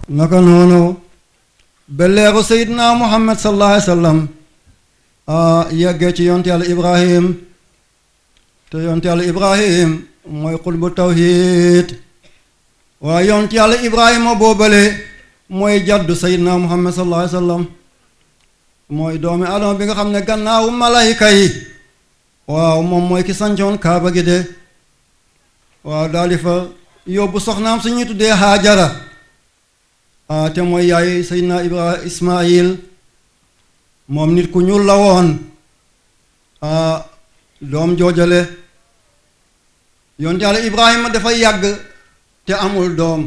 naka noonu ba leeru Seydina Muhammad sallallahu alayhi wa sallam yeggee ci yonte yàlla Ibrahim te yonte yàlla Ibrahim mooy xutbu tawhid waaye yonte yàlla Ibrahima boobale mooy jaddu Seydina Muhammad sallallahu alayhi wa sallam mooy doomi Adama bi nga xam ne gannaawu malayka yi waaw moom mooy ki sancoon kaaba gi de waaw daal di fa yóbbu soxnaam su ñuy tuddee Haajara te mooy yaay Seydina Ismaayil moom nit ku ñuul la woon doom joojale yonte yàlla Ibrahima dafa yàgg te amul doom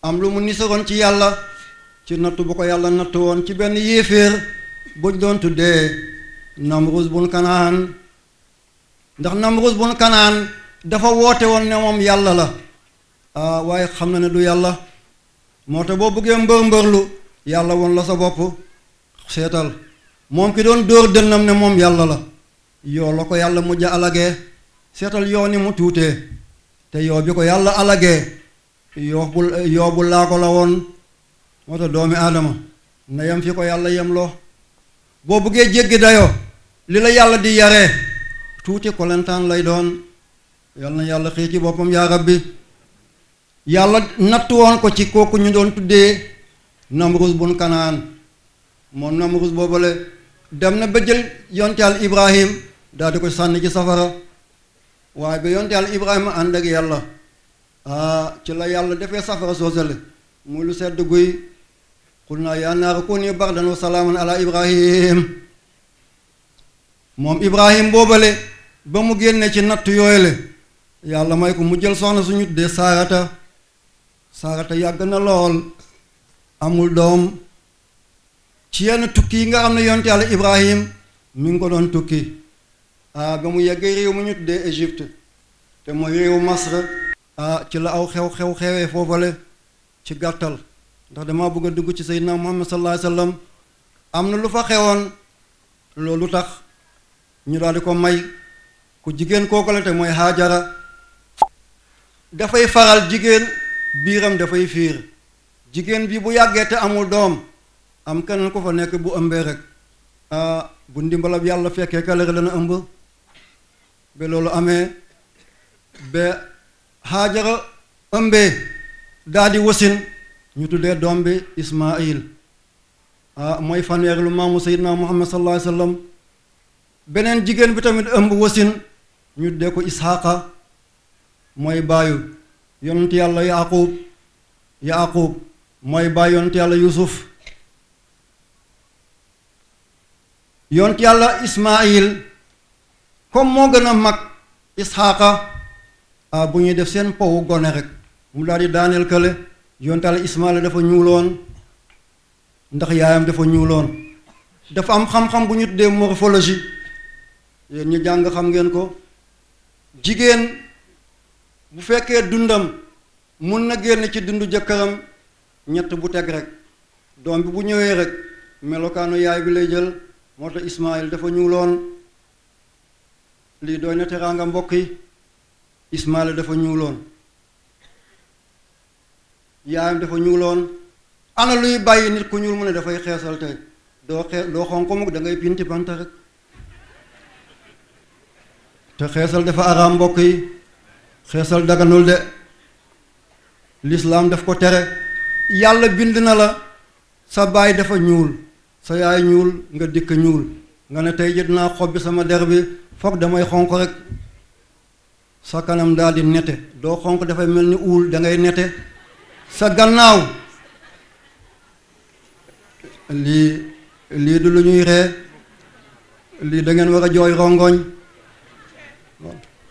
am lu mu nisaroon ci yàlla ci nattu bu ko yàlla nattu woon ci benn yéeféer buñ doon tuddee Namrus bun Kanaan ndax Namrus bun Kanaan dafa woote woon ne moom yàlla la waaye xam na ne du yàlla moo tax boo bëggee mbërlu yàlla woon la sa bopp seetal moom ki doon dóor dënnam ne moom yàlla la yoo la ko yàlla mujj alagee seetal yoo ni mu tuutee te yoo bi ko yàlla alagee yoo bu laa ko la woon moo tax doomi aadama na yem fi ko yàlla yem loo boo bëggee jéggi dayoo li la yàlla di yaree tuuti kolentaan lay doon yàlla na yàlla xëy ci boppam yaa rabbi yàlla nattu woon ko ci kooku ñu doon tuddee Namrus bun Kanaan moom Namrus boobale dem na ba jël yonte yàlla Ibrahim daal di ko sànni ci safara waaye ba yonte yàlla Ibrahima ànd ak yàlla ci la yàlla defee safara soosale muy lu sedd guy xul naa yaa naaru kuuni bardan wa salaaman ala Ibrahim moom Ibrahim boobale ba mu génne ci natt yooyule yàlla may ko mu jël soxna suñu tuddee Saarata yàgg na lool amul doom ci yenn tukki yi nga xam ne yonte yàlla Ibrahim mi ngi ko doon tukki ba mu yeggee réew mu ñu tuddee Égypte te mooy réewu Masr ci la aw xewee foofale ci gàttal ndax dama bëgg a dugg ci Seydina Muhammad sallallahu alayhi wa sallam am na lu fa xewoon loolu tax ñu daal di ko may ku jigéen kooku la te mooy Haajara dafay faral jigéen biiram dafay fiir jigéen bi bu yàggee te amul doom am keneen ko fa nekk bu ëmbee rek bu ndimbalab yàlla fekkee kalere dana ëmb ba loolu amee ba Haajara ëmbee daal di wasin ñu tuddee doom bi Ismaayil mooy fanweer lu maamu Seydina Muhammad sallallahu alayhi wa sallam beneen jigéen bi tamit ëmb wasin ñu tuddee ko Isxaaqa mooy baayu yonent yàlla Yaaqub mooy baayu yonent yàlla Yuusuf yonent yàlla Ismaayil comme moo gën a mag Isxaaqa bu ñuy def seen powu gone rek mu daal di daaneel kële yonent yàlla Ismaayil dafa ñuuloon ndax yaayam dafa ñuuloon dafa am xam-xam bu ñu tuddee morphologie yéen ñu jàng xam ngeen ko jigéen bu fekkee dundam mun na génn ci dundu jëkkëram ñett bu teg rek doom bi bu ñëwee rek melokaanu yaay bi lay jël moo tax Ismaayil dafa ñuuloon lii doy na teraanga mbokk yi Ismaayil dafa ñuuloon yaayam dafa ñuuloon ana luy bàyyi nit ku ñuul mu ne dafay xeesal tey doo xonq mukk da ngay pinti banta rek te xeesal dafa araam mbokk yi xeesal daganul de lislaam daf ko tere yàlla bind na la sa baay dafa ñuul sa yaay ñuul nga dikk ñuul nga ne tey ji dinaa xobbi sama der bi foog damay xonq rek sa kanam daal di nete doo xonq dafay mel ni uul da ngay nete sa gannaaw lii du lu ñuy ree lii da ngeen war a jooy rongoñ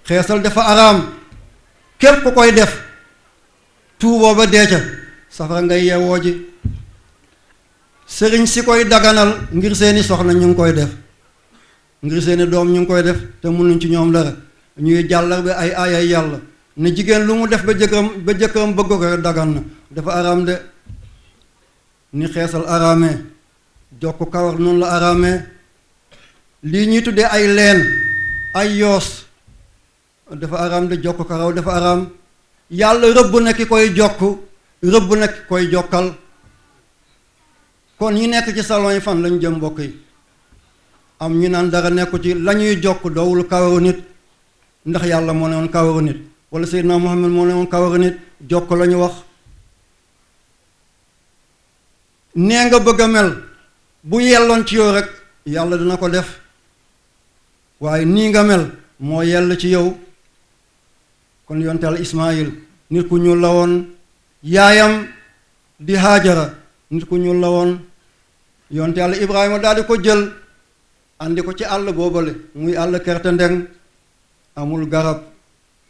xeesal dafa araam képp ku koy def tuuboo ba dee ca safara ngay yeewoo ji sëriñ si koy daganal ngir seeni soxna ñu ngi koy def ngir seeni doom ñu ngi koy def te mënuñ ci ñoom dara ñuy jàllar bi ay aayay yàlla ne jigéen lu mu def ba jëkkëram bëgg ko rek dagan na dafa araam de ni xeesal araamee jokk kawar noonu la araamee lii ñuy tuddee ay leen ay yoos dafa araam de jokk karaw dafa araam yàlla rëbb na ki koy jokk rëbb na ki koy jokkal. kon ñi nekk ci salon yi fan lañ jëm mbokk yi? am ñu naan dara nekku ci la ñuy jokk doowul kawaru nit, ndax yàlla moo ne woon kawaru nit wala Seydina Muhammad moo ne woon kawaru nit. jokk la ñu wax. nee nga bëgg a mel bu yelloon ci yow rek yàlla dina ko def, waaye nii nga mel moo yell ci yow. kon yonte Yàlla Ismaayil nit ku ñuul la woon, yaayam di Haajara nit ku ñuul la woon. yonte Yàlla Ibrahima daal di ko jël andi ko ci àll boobale muy àll kerte ndeng, amul garab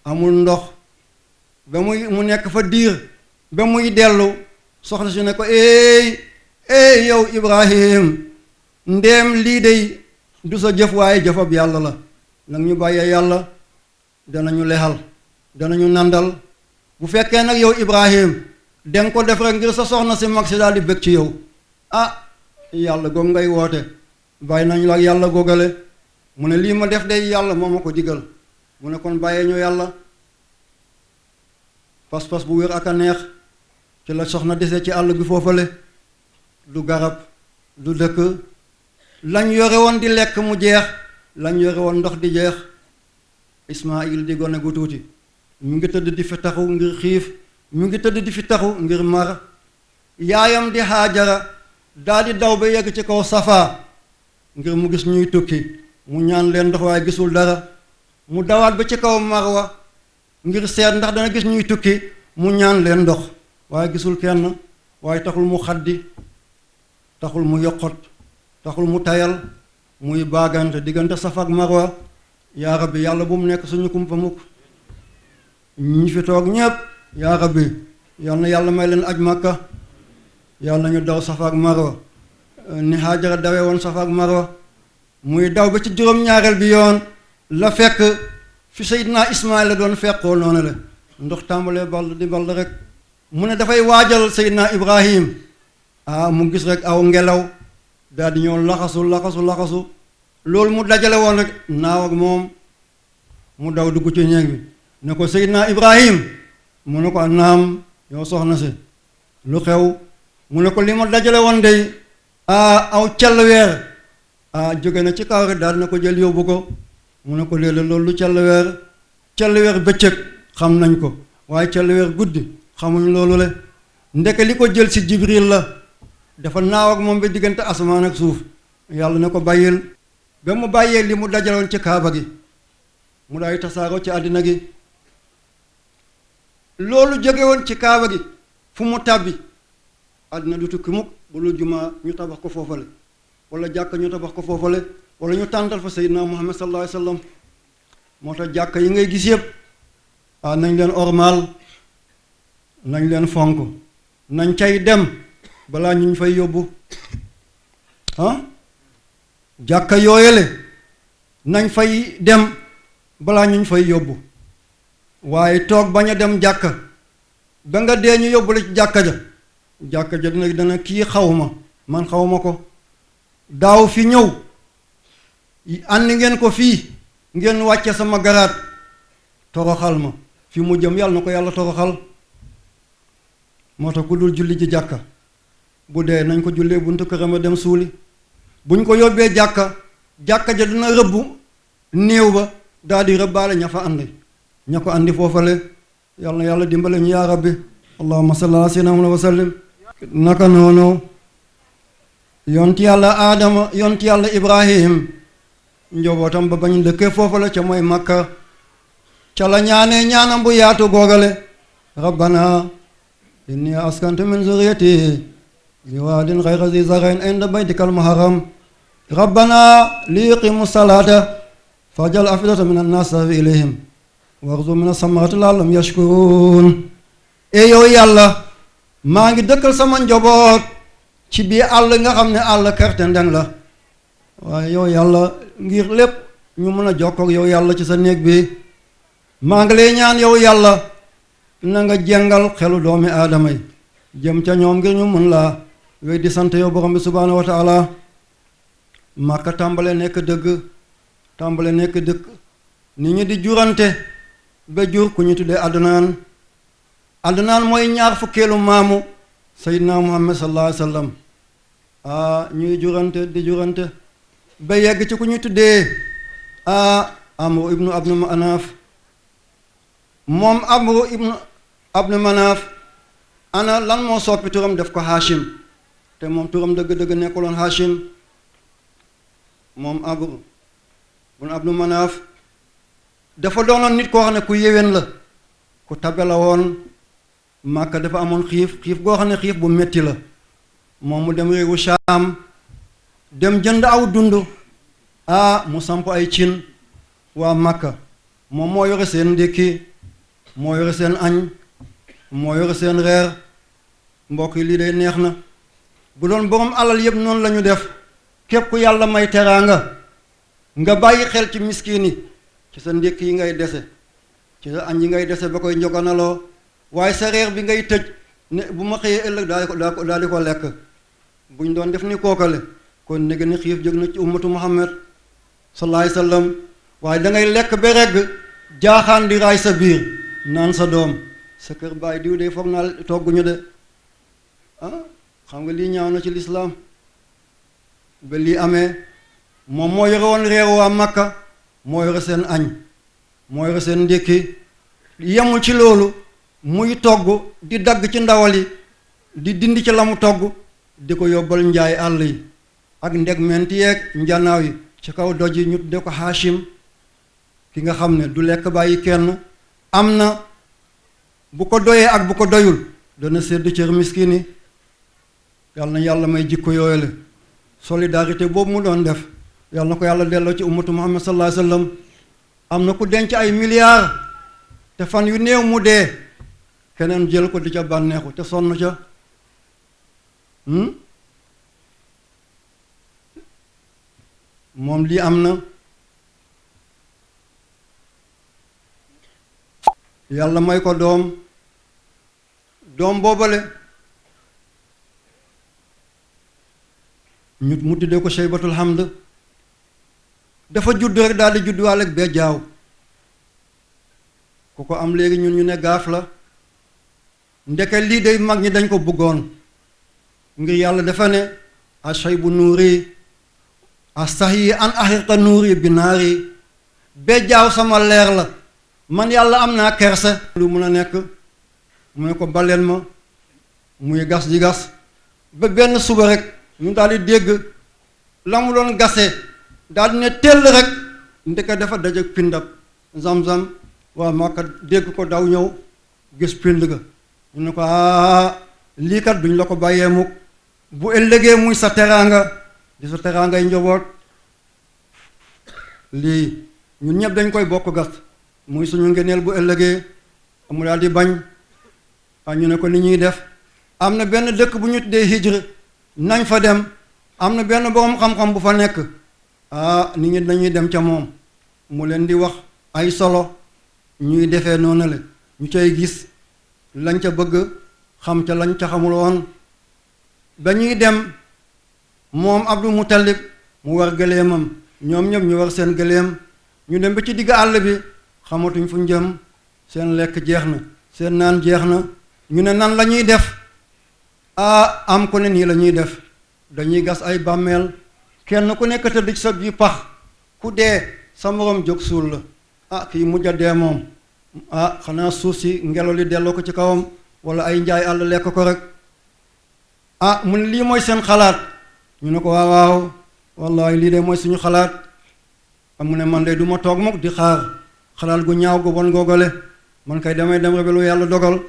amul ndox, ba mu nekk fa diir ba muy dellu soxna si ne ko eey yow Ibrahim, ndéem lii dey du sa jëf waaye jëfab yàlla la, nag ñu bàyyee yàlla, danañu lexal danañu nandal. bu fekkee nag yow Ibrahim danga ko def rek ngir sa soxna si mag si daal di bëgg ci yow, yàlla goog ngay woote, bàyyi nañu la ak yàlla googale. mu ne lii ma def day yàlla moo ma ko digal. mu ne kon bàyyee ñu yàlla. pas-pas bu wér ak a neex ci la soxna dese ci àll bi foofale, du garab du dëkk, lañ yore woon di lekk mu jeex, lañ yore woon ndox di jeex. Ismaayil di gone gu tuuti, mu ngi tëdd di fi taxu ngir xiif, mu ngi tëdd di fi taxu ngir mar. yaayam di Haajara daal di daw ba yegg ci kaw Safa ngir mu gis ñuy tukki, mu ñaan leen ndox waaye gisul dara. mu dawaat ba ci kaw Marwa ngir seet ndax dana gis ñuy tukki, mu ñaan leen ndox waaye gisul kenn. waaye taxul mu xaddi, taxul mu yokkot, taxul mu tayal, muy baagante diggante Safa ak Marwa. yaa rabbi yàlla bu mu nekk suñu kumpa mukk. ñi fi toog ñépp yaa rabbi yal na yàlla may leen aj Makka, yàlla nañu daw Safa ak Marwa ni Haajara dawee woon Safa ak Marwa. muy daw ba ci juróom-ñaareel bi yoon la fekk fi Seydina Ismaayil la doon fekkoo noonu la ndox tàmbalee ball di ball rek. mu ne dafay waajal Seydina Ibrahim, mu gis rek aw ngelaw daal di ñëw laxasu loolu mu dajale woon rek naaw ak moom. mu daw dugg ci néeg bi ne ko Seydina Ibrahim, mu ne ko naam yow soxna si, lu xew? mu ne ko li ma dajale woon day aw cell weer jóge na ci kaw rek daal na ko jël yóbbu ko. mu ne ko léeg-léeg loolu lu cell weer bëccëg xam nañ ko, waaye cell weer guddi xamuñ loolu le. ndeke li ko jël si Jibril la, dafa naaw ak moom ba diggante asamaan ak suuf. yàlla ne ko bàyyil. ba mu bàyyee li mu dajaloon ci kaaba gi mu daay tasaaroo ci àddina gi. loolu jóge woon ci kaaba gi fu mu tàbbi àddina du tukki mukk bu lu jumaa ñu tabax ko foofale, wala jàkk ñu tabax ko foofale, wala ñu tàntal fa Seydina Muhammad sallallahu alayhi wa sallam. moo tax jàkk yi ngay gis yëpp nañ leen ormal, nañ leen fonk, nañ cay dem balaa ñu fay yóbbu. jàkka yooyale nañ fay dem balaa ñu fay yóbbu, waaye toog bañ a dem jàkka ba nga dee ñu yóbbu la ci jàkka ja dana kii xawma man xawma ko, daaw fi ñëw àndi ngeen ko fii ngeen wàcce sama garaat toroxal ma, fi mu jëm yàlla na ko yàlla toroxal. moo tax ku dul julli ji jàkka bu dee nañ ko jullee buntu këram a dem suuli. buñ ko yóbbee jàkka ja dina rëbb néew ba daal di rëbbaale ña fa andi ña ko andi foofale. yàlla na yàlla dimbale ñu yaa rabbi. allahumma salli ala sayyidina Muhammad wa sallim. naka noonu yonti yàlla aadama yonti yàlla ibrahim njobootam ba bañ dëkkee foofale ca mooy makka ca la ñaanee ñaanam bu yaatu googale. rabbana inni askantu min zurriyati biwaadin ghayri zi zar'in inda baytikal muharram rabbana liqimu salata fajal afidatan min annas tahwi ilayhim warzuq min as-samarati la'allahum yashkurun. yow yàlla maa ngi dëkkal sama njaboot ci biir àll nga xam ne àll kerte ndeng la, waaye yow yàlla ngir lépp ñu mën a jokkoog yow yàlla ci sa néeg bi maa ngi lay ñaan yow yàlla na nga jengal xelu doomi aadama yi jëm ca ñoom ngir ñu mën laa wéy di sant yow borom bi subhaanahu wa taala. Màkka tàmbale nekk dëgg, tàmbale nekk dëkk, nit ñi di jurante ba jur ku ñu tuddee Adnaan. Adnaan mooy ñaar fukkeelu maamu Seydina Muhammad sallallahu alayhi wa sallam ñuy jurante di jurante ba yegg ci ku ñu tuddee Amru ibnu Abnu Manaaf. moom Amru ibnu Abnu Manaaf ana lan moo soppi turam def ko Hashim te moom turam dëgg-dëgg nekkuloon Hashim. moom Amru ibnu Abnu Manaaf dafa doonoon nit koo xam ne ku yéwén la, ku tabe la woon. Màkka dafa amoon xiif goo xam ne xiif bu metti la. moom mu dem réewu Shaam dem jënd aw dund mu samp ay cin waa Màkka moom moo yore seen ndékki, moo yore seen añ, moo yore seen reer. mbokk yi lii day neex na. bu doon borom alal yëpp noonu la ñu def, képp ku yàlla may teraanga nga bàyyi xel ci miskin yi, ci sa ndékki yi ngay dese, ci sa añ yi ngay dese ba koy njoganaloo, waaye sa reer bi ngay tëj ne bu ma xëyee ëllëg daal di ko lekk. buñ doon def ni kookale kon nege ni xiif jóg na ci ummatu Muhammad sallallahu alayhi wa sallam. waaye da ngay lekk ba regg jaaxaan di raay sa biir naan sa doom sa kër baay diw de foog naa togguñu de. xam nga lii ñaaw na ci lislaam. ba lii amee moom moo yore woon reeru waa Makka, moo yore seen añ, moo yore seen ndékki. yemul ci loolu, muy togg di dagg ci ndawal yi di dindi ci la mu togg di ko yóbbal njaay àll yi ak ndeg menti yeeg njanaaw yi ci kaw doj yi. ñu tudde ko Hashim, ki nga xam ne du lekk bàyyi kenn. am na bu ko doyee ak bu ko doyul dana sédd cër miskin yi. yàlla na yàlla may jikko yooyu la. solidarité boobu mu doon def yàlla na ko yàlla delloo ci ummatu Muhammad sallallahu alayhi wa sallam. am na ku denc ay milliards te fan yu néew mu dee, keneen jël ko di ca bànneexu te sonn ca. moom lii am na. yàlla may ko doom boobale mu tuddee ko Shaybatul Hamd. dafa judd rek daal di judduwaale ak bee jaaw. ku ko am léegi ñun ñu ne gaaf la. ndeke lii day mag ñi dañ ko bëggoon ngir yàlla dafa ne ashaybu nuuri astahi an ahriqa nuuri bi naari. bee jaaw sama leer la, man yàlla am naa kersa lu mun a nekk. mu ne ko baleen ma, muy gas di gas ba benn suba rek ñu daal di dégg la mu doon gasee daal di ne tell rek ndeke dafa dajeg pindab Zamzam. waa Màkka dégg ko daw ñëw gis pind ga. ñu ne ko lii kat duñ la ko bàyyee mukk, bu ëllëgee muy sa teraanga di sa teraangay njaboot. lii ñun ñëpp dañ koy bokk gas muy suñu ngeneel bu ëllëgee. mu daal di bañ. ñu ne ko ni ñuy def, am na benn dëkk bu ñu tuddee Hijr, nañ fa dem. am na benn borom xam-xam bu fa nekk. nit ñi dañuy dem ca moom mu leen di wax ay solo ñuy defee noonu la, ñu cay gis lañ ca bëgg, xam ca lañ ca xamul woon. ba ñuy dem moom Abdul Muttalib mu war gëleemam, ñoom ñëpp ñu war seen gëleem. ñu dem ba ci digg àll bi xamatuñ fu jëm, seen lekk jeex na, seen naan jeex na. ñu ne nan la ñuy def. am ko ne nii la ñuy def, dañuy gas ay bàmmeel, kenn ku nekk tëdd ci sa biir pax, ku dee sa morom jóg suul la. kii mujj a dee moom xanaa suuf si ngelaw li delloo ko ci kawam wala ay njaay àll lekk ko rek. mu ne lii mooy seen xalaat. ñu ne ko waaw waaw wallahi lii de mooy suñu xalaat. mu ne man de du ma toog mukk di xaar xalaat gu ñaaw gu bon googale, man kay damay dem rek lu yàlla dogal.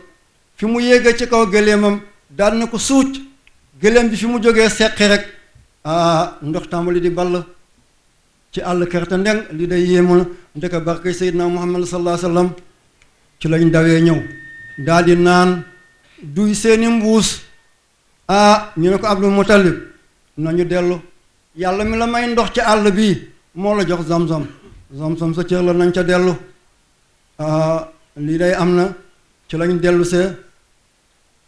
fi mu yéegee ci kaw gëléemam daal na ko suuc, gëléem bi fi mu jógee seqi rek ndox tàmbali di ball ci àll kerte ndeng. li day yéemu na ndeke barke Seydina Muhammad sallallahu alayhi wa sallam. ci lañ dawee ñëw daal di naan duy seeni mbuus. ñu ne ko Abdul Muttalib nañu dellu, yàlla mi la may ndox ci àll bii moo la jox Zamzam, Zamzam sa cër la, nañ ca dellu. lii day am na. ci lañ dellu see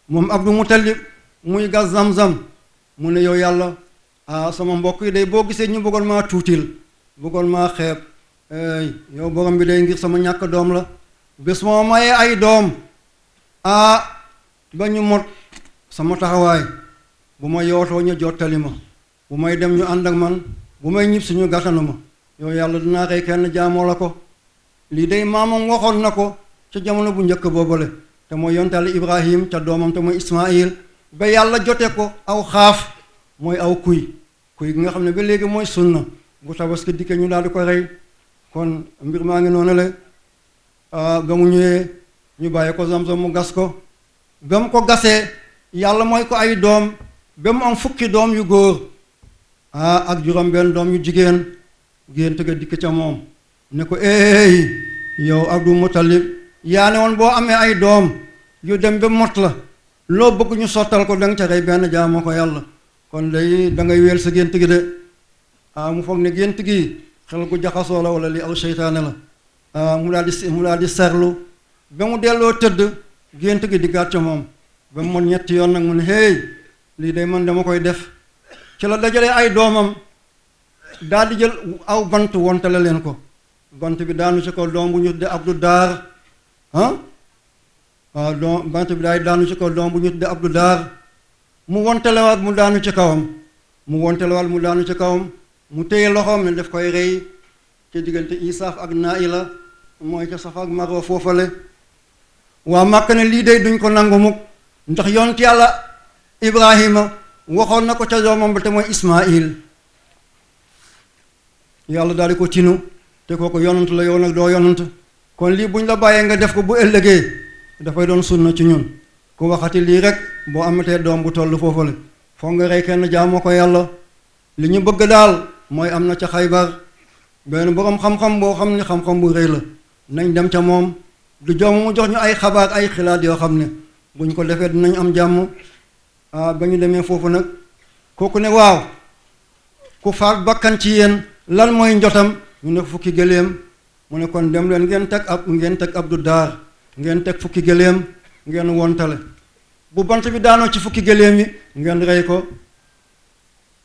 moom Abdul Muttalib muy gas Zamzam. mu ne yow yàlla sama mbokk yi day boo gisee ñu bëggoon maa tuutil, bëggoon maa xeeb, yow borom bi day ngir sama ñàkk doom la. bés moo mayee ay doom ba ñu mot sama taxawaay bu ma yootoo ñu jottali ma bu may dem ñu ànd ak man bu may ñib suñu gàttanu ma yow yàlla dinaa rey kenn jaamoo la ko lii day maamam waxoon na ko ca jamono bu njëkk boobale te mooy yontaale Ibrahim ca doomam te mooy Ismaayil ba yàlla jote ko aw xaaf mooy aw kuy gi nga xam ne ba léegi mooy sunna bu tabaski dikke ñu daal di ko rey kon mbir maa ngi noonu le ba mu ñëwee ñu bàyyi ko Zamzam mu gas ko ba mu ko gasee yàlla mooy ko ay doom ba mu am fukki doom yu góor ak juróom benn doom yu jigéen gént ga dikk ca moom ne ko yow Abdul Muttalib yaa ne woon boo amee ay doom yu dem ba mot la loo bëgg ñu sottal ko danga ca rey benn jaamoo ko yàlla kon day da ngay wéel sa gént gi de mu foog ne gént gi xel gu jaxasoo la wala li aw seytaane la mu daal di serlu ba mu delloo tëdd gént gi di gàcc moom ba mu mot ñetti yoon nag mu ne lii day man dama koy def ci la dajalee ay doomam daal di jël aw bant wontale leen ko bant bi daanu ci kaw doom bu ñu tudde Abdu Daar bant bi daay daanu ci kaw doom bu ñu tudde Abdu Daar mu wontelewaat mu daanu ci kawam mu téye loxoom ne daf koy rey ci diggante Isaaf ak Naila mooy ca Safa ak Marwa foofale waa Màkka ne lii day duñ ko nangu mukk ndax yonent yàlla Ibrahima waxoon na ko ca doomam ba te mooy Ismaayil yàlla daal di ko tinu te kooku yonant la yow nag doo yonant kon lii buñ la bàyyee nga def ko bu ëllëgee dafay doon sunna ci ñun ku waxati lii rek boo amatee doom bu toll foofale foog nga rey kenn jaamoo ko yàlla li ñu bëgg daal mooy am na ca Xaybar benn boroom xam-xam boo xam ne xam-xam bu rëy la nañ dem ca moom du joom mu jox ñu ay xabaar ay xilaat yoo xam ne buñ ko defee dinañ am jàmm ba ñu demee foofu nag kooku ne waaw ku faat bakkan ci yéen lan mooy njotam ñu ne fukki gëléem mu ne kon dem leen ngeen teg Abdu Daar ngeen teg fukki gëléem ngeen wontale bu bant bi daanoo ci fukki gëléem yi ngeen rey ko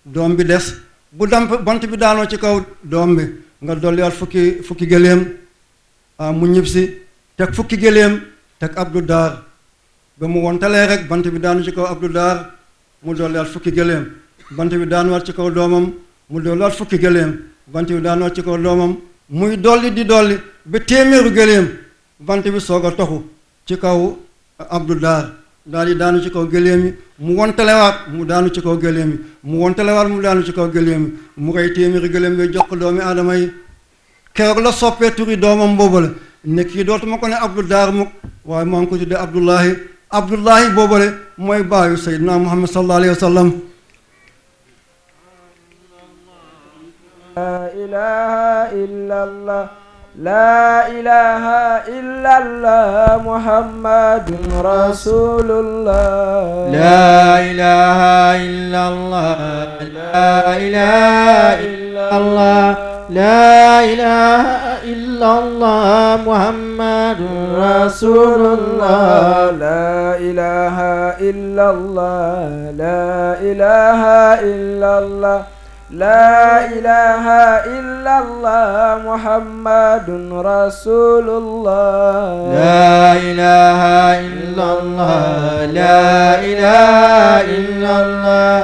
doom bi des bu bant bi daanoo ci kaw doom bi nga dolliwaat fukki gëléem mu ñibbisi teg fukki gëléem teg Abdu Daar ba mu wontalee rek bant bi daanu ci kaw Abdu Daar mu dolliwaat fukki gëléem bant bi daanuwaat ci kaw doomam mu dolliwaat fukki gëléem bant bi daanuwaat ci kaw doomam muy dolli di dolli ba téeméeru gëléem bant bi soog a toxu ci kaw Abdu Daar daal di daanu ci kaw gëléem yi mu wontalewaat mu daanu ci kaw gëléem yi mu wontalewaat mu daanu ci kaw gëléem yi mu rey téeméeri gëléem bi jox ko doomi aadama yi keroog la soppee turi doomam boobale ne kii dootuma ko ne Abdu Daar mukk waaye maa ngi ko tuddee Abdullahi boobale mooy baayu Seydina Muhammad sallallahu alayhi wa sallam. La ilaha illallah la ilaha illallah Muhammadun Rasulullah. La ilaha illallah la ilaha illallah لا إله إلا الله محمد رسول الله. لا إله إلا الله لا إله إلا الله لا إله إلا الله محمد رسول الله. لا إله إلا الله لا إله إلا الله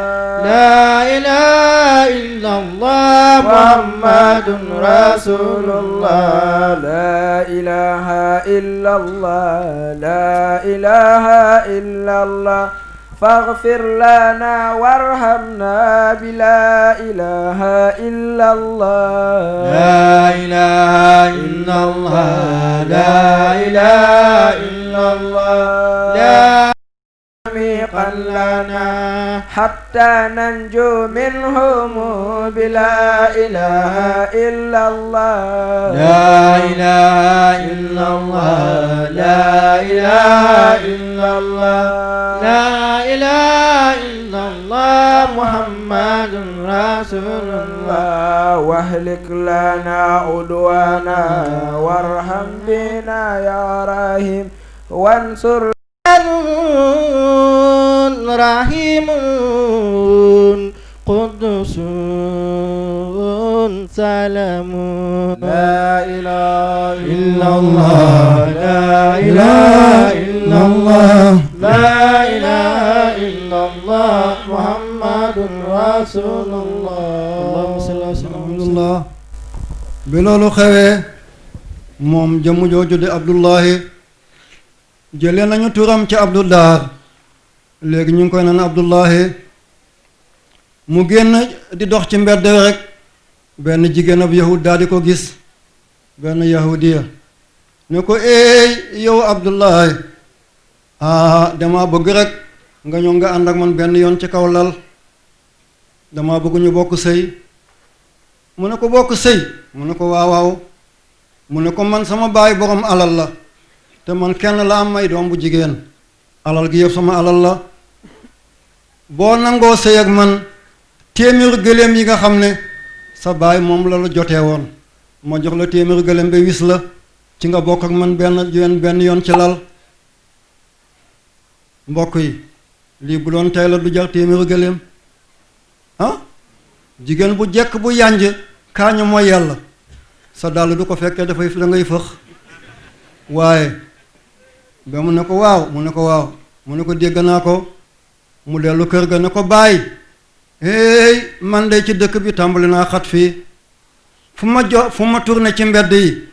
لا إله إلا الله محمد رسول الله. لا إله إلا الله لا إله إلا الله فاغفر لنا وارحمنا بلا إله إلا الله. لا إله إلا الله لا إله إلا الله لا عميقا لنا حتى ننجو منهم بلا إله إلا الله. لا إله إلا الله لا إله إلا الله لا إله إلا الله محمد رسول الله. واهلك لنا عدوانا وارحم بنا يا رحيم وانصر رحيم قدوس سلام. لا إله إلا الله لا إله إلا illallah لا إله إلا الله محمد رسول الله اللهم صل وسلم alhamdulillah bi loolu xewee moom jëmm jooju di Abdullahi jëlee nañu turam ci Abdullah léegi ñu ngi koy naan Abdullahi mu génn di dox ci mbedd rek benn jigéen ab yahud daal di ko gis benn yahudiya ne ko eey yow Abdullahi dama bëgg rek nga ñëw nga ànd ak man benn yoon ci kaw lal dama bëgg ñu bokk sëy mu ne ko bokk sëy mu ne ko waaw waaw mu ne ko man sama baay borom alal la te man kenn la am may doom bu jigéen alal gi yëpp sama alal la boo nangoo sëy ak man téeméeru gëléem yi nga xam ne sa baay moom la la jotee woon ma jox la téeméeru gëléem ba wis la ci nga bokk ak man benn yoon ci lal mbokk yi lii bu doon tey la du jar téeméeru gëléem jigéen bu jekk bu yànj kaañu mooy yàlla sa dàll du ko fekkee dafay da ngay fëx waaye ba mu ne ko waaw mu ne ko waaw mu ne ko dégg naa ko mu dellu kër ga ne ko bàyyi hey man de ci dëkk bi tàmbali naa xat fii fu ma tourné ci mbedd yi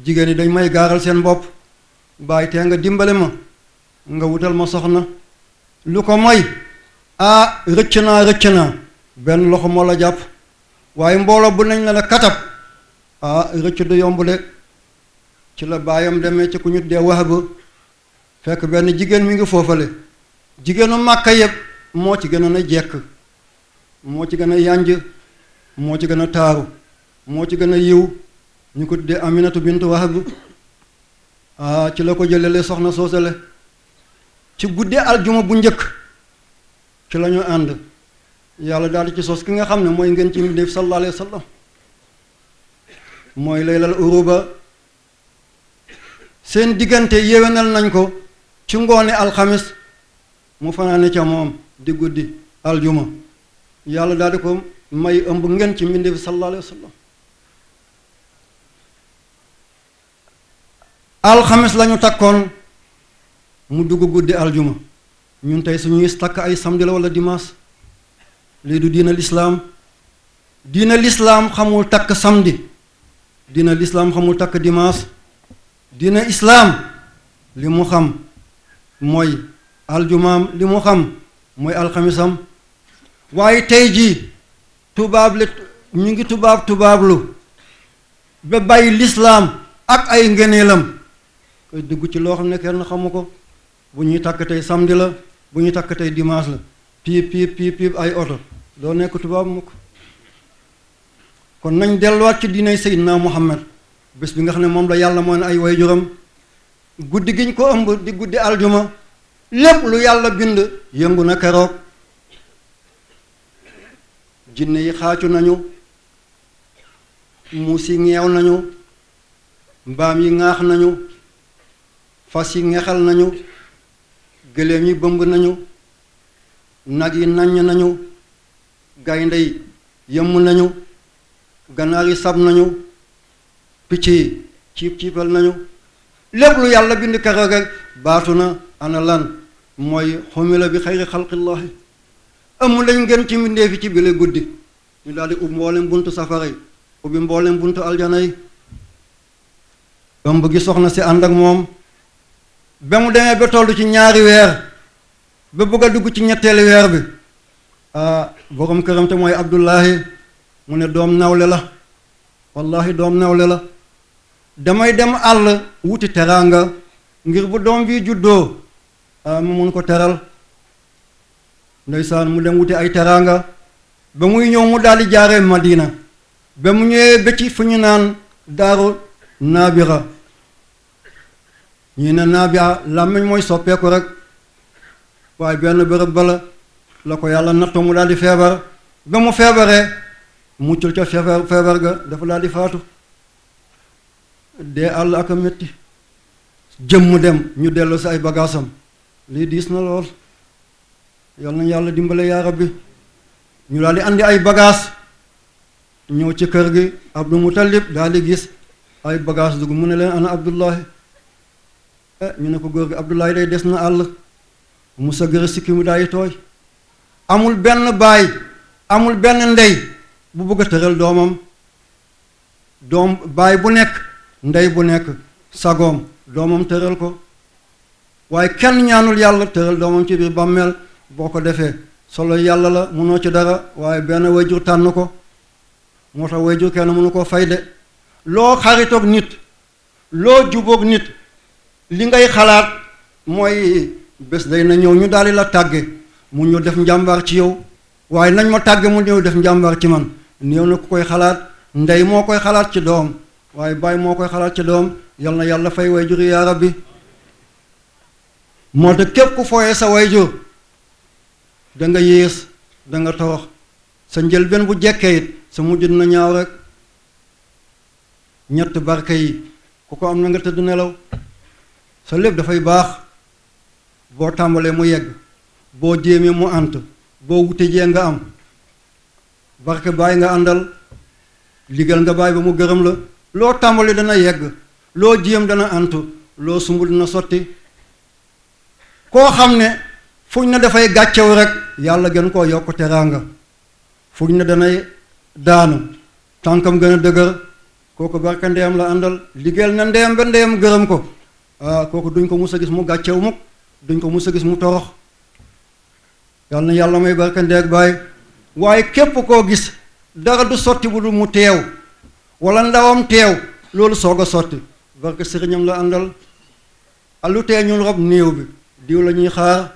jigéen yi dañ may gaaral seen bopp bàyyi tee nga dimbale ma nga wutal ma soxna lu ko mooy rëcc naa benn loxo moo la jàpp waaye mbooloo bu nañ la katab rëcc du yomb de ci la baayam demee ci ku ñu dee Wahb fekk benn jigéen mi ngi foofale jigéenu Màkka yëpp moo ci gën a jekk moo ci gën a yànj moo ci gën a taaru moo ci gën a yiw ñu ko tuddee Aminatu bint Wahb ci la ko jëlele soxna soosale ci guddee aljuma bu njëkk ci la ñu ànd yàlla daal di ci sos ki nga xam ne mooy ngeen ci mbindéef sallallahu alayhi wa sallam mooy laylal uruba seen diggante yéwénal nañ ko ci ngoone alxamis mu fanaane ca moom di guddi aljuma yàlla daal di ko may ëmb ngeen ci mbindéef sallallahu alayhi wa sallam alxamis lañu takkoon mu dugg guddi aljuma ñun tey suñuy takk ay samedi la wala dimanche lii du diina lislaam xamul takk samedi diina lislaam xamul takk dimanche diina islaam li mu xam mooy aljumaam li mu xam mooy alxamisam waaye tey jii ñu ngi tubaablu ba bàyyi lislaam ak ay ngeneelam koy dugg ci loo xam ne kenn xamu ko bu ñuy takk tey samedi la bu ñuy takk tey dimanche la piip ay oto doo nekk tubaab mukk kon nañ delluwaat ci diinay Seydina Muhammad bés bi nga xam ne moom la yàlla moo ne ay waajuram guddi giñ ko ëmb di guddi aljuma lépp lu yàlla bind yëngu na keroog jinne yi xaacu nañu muus yi ñeew nañu mbaam yi ŋaax nañu fas yi ngexal nañu gëléem yi bëmb nañu nag yi naññ nañu gaynde yi yëmm nañu ganaar yi sab nañu picc yi ciipal nañu lépp lu yàlla bind keroog rek baatu na ana lan mooy xumila bi xayri xalqillaahi amul lañ ngeen ci mbindee fi ci bile guddi ñu daal di ub mboolem buntu safara yi ubbi mboolem buntu aljana yi ëmb gi soxna si ànd ak moom ba mu demee ba toll ci ñaari weer ba bëgg a dugg ci ñetteeli weer bi borom këram te mooy Abdullahi mu ne doom nawle la wallahi doom nawle la damay dem àll wuti teraanga ngir bu doom bi juddoo mu mun ko teral ndeysaan mu dem wuti ay teraanga ba muy ñëw mu daal di jaaree Madina ba mu ñëwee ba ci fu ñu naan daaru Naabira ñii ne Naabira làmmiñ mooy soppeeku rek waaye benn bërëb bala la ko yàlla nattoo mu daal di feebar ba mu feebaree muccul ca feebar ga dafa daal di faatu dee àll ak a métti jëmm dem ñu dellu si ay bagaasam lii diis na lool yal nañu yàlla dimbale yaa rabbi ñu daal di andi ay bagaas ñëw ci kër gi Abdul Muttalib daal di gis ay bagaas dugg mu ne leen ana Abdullahi ñu ne ko góor gi Abdoulaye day des na àll mu sa gërë sikki mu daay tooy amul benn baay amul benn ndey bu bëgg a tëral doomam doom baay bu nekk ndey bu nekk sagoom doomam tëral ko waaye kenn ñaanul yàlla tëral doomam ci biir bàmmeel boo ko defee solo yàlla la mënoo ci dara waaye benn wayjur tànn ko moo tax wayjur kenn mënu koo fay de loo xaritoog nit loo jubóog nit li ngay xalaat mooy bés day na ñëw ñu daldi la tàgge mu ñëw def njàmbaar ci yow waaye nañ ma tàgge mu ñëw def njàmbaar ci man néew na ku koy xalaat ndey moo koy xalaat ci doom waaye baay moo koy xalaat ci doom yal na yàlla fay wayjur yaa rabbi moo tax képp ku fooyee sa wayjur da nga yées da nga torox sa njëlbeen bu jekkee it sa mujj dina ñaaw rek ñett barke yi ku ko am na nga tëdd nelaw sa lépp dafay baax boo tàmbalee mu yegg boo jéemee mu ant boo wute jee nga am barke baay nga àndal liggéeyal nga baay ba mu gërëm la loo tàmbali dana yegg loo jéem dana antu loo sumb dina sotti koo xam ne fuñ ne dafay gàccew rek yàlla gën koo yokk teraanga fuñ ne danay daanu tànkam gën a dëgër kooku barke ndeyam la àndal liggéeyal na ndeyam ba ndeyam gërëm ko kooku duñ ko mus a gis mu gàccew mukk duñ ko mus a gis mu torox yàlla na yàlla may barke ndey ak baay waaye képp koo gis dara du sotti bu dul mu teew wala ndawam teew loolu soog a sotti barke sëriñam la àndal lu tee ñu rob néew bi diw la ñuy xaar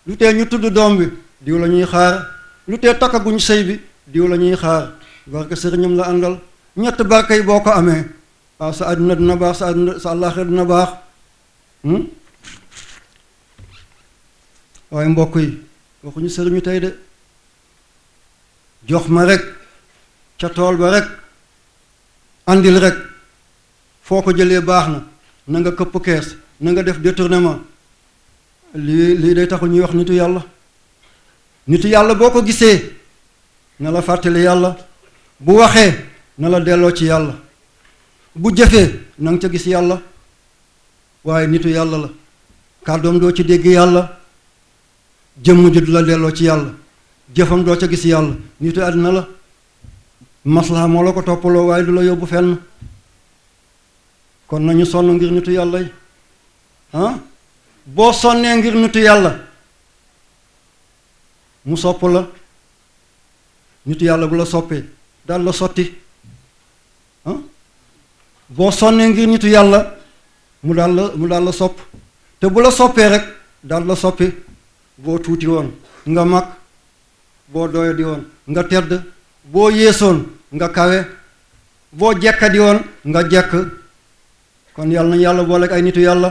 lu tee ñu tudd doom bi diw la ñuy xaar lu tee takkaguñ sëy bi diw la ñuy xaar barke sëriñam la àndal ñett barke yi boo ko amee waaw sa àdduna dina baax sa àllaaxira dina baax waaye mbokk yi waxuñu sëriñu tey de jox ma rek ca tool ba rek andil rek foo ko jëlee baax na nga këpp kees na nga def détournement lii day taxul ñuy wax nitu yàlla boo ko gisee na la fàttali yàlla bu waxee na la delloo ci yàlla bu jëfee na nga ca gis yàlla waaye nitu yàlla la kàddoom doo ci dégg yàlla jëmm ji du la delloo ci yàlla jëfam doo ca gis yàlla nitu àddina la maslaha moo la ko toppaloo waaye du la yóbbu fenn kon nañu sonn ngir nitu yàlla yi boo sonnee ngir nitu yàlla mu sopp la nitu yàlla bu la soppee daal la sotti boo sonnee ngir nitu yàlla mu daal la sopp te bu la soppee rek daal la soppi boo tuuti woon nga mag boo doyo di woon nga tedd boo yéesoon nga kawe boo jekkadi woon nga jekk kon yàlla nañu yàlla boole ak ay nitu yàlla